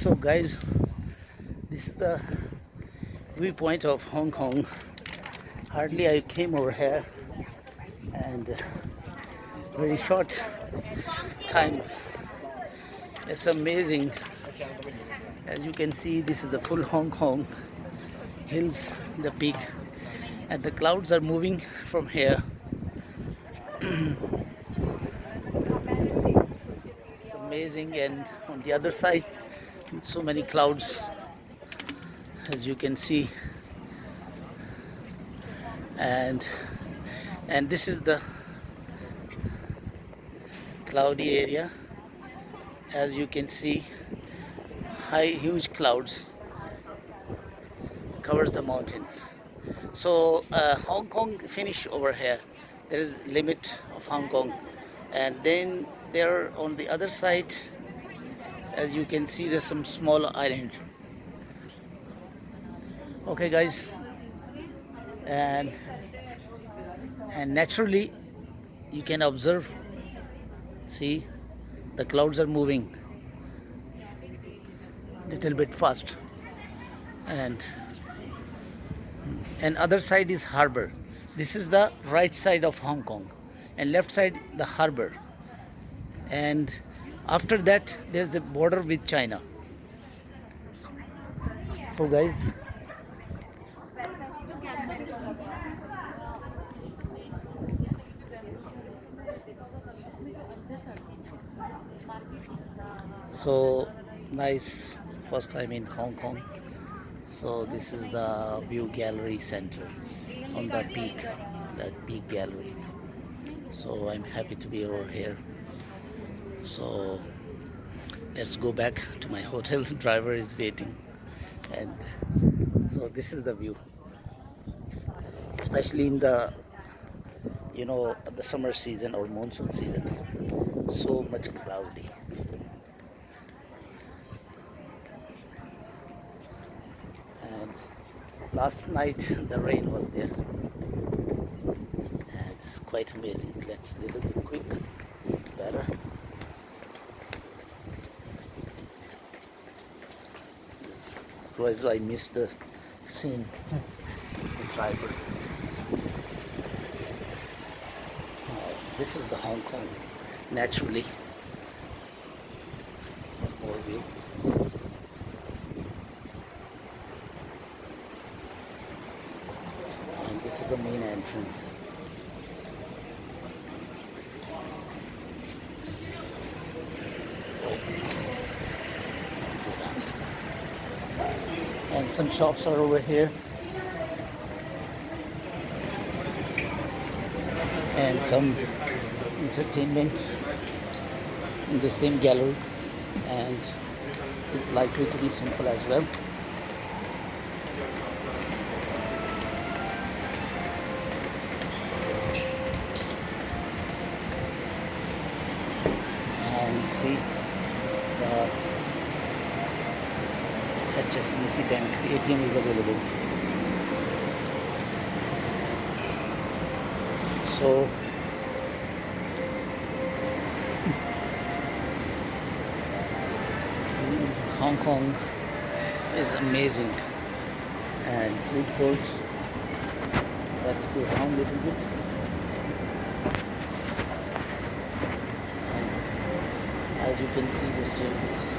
So guys, this is the viewpoint of Hong Kong. Hardly I came over here, and very short time. It's amazing. As you can see, this is the full Hong Kong hills, the peak, and the clouds are moving from here. It's amazing, and on the other side, so many clouds, as you can see, and this is the cloudy area. As you can see, huge clouds covers the mountains. So Hong Kong finish over here. There is limit of Hong Kong, and then there on the other side, as you can see, there's some small island. Okay guys, and naturally you can observe, see, the clouds are moving little bit fast, and other side is harbor. This is the right side of Hong Kong, and left side the harbor, and after that there's a border with China. So guys, so nice, first time in Hong Kong. So this is the view gallery center on the peak, that peak gallery. So I'm happy to be over here. So let's go back to my hotel. Driver is waiting, and so this is the view, especially in the the summer season or monsoon season. So much cloudy. And last night the rain was there, and it's quite amazing. Let's do it quick, it's better. Otherwise I missed the scene. It's the driver. This is the Hong Kong, naturally. One more view. And this is the main entrance. And some shops are over here, and some entertainment in the same gallery, and it's likely to be simple as well. And see the HSBC Bank ATM is available. So Hong Kong is amazing, and food court. Let's go down a little bit. And as you can see, the staircase.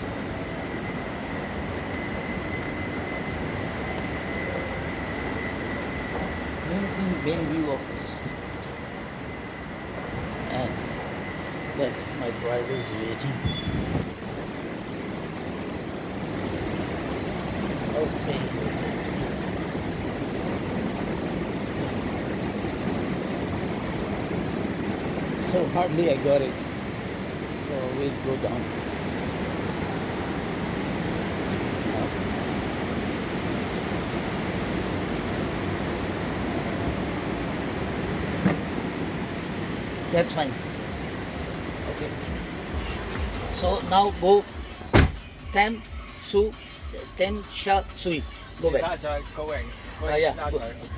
Main view of this, and that's my driver is waiting. Okay. So hardly I got it. So we'll go down. That's fine. Okay. So now go Tam Sha Sui. Go back. That's going. Yeah. That Go. way. Okay.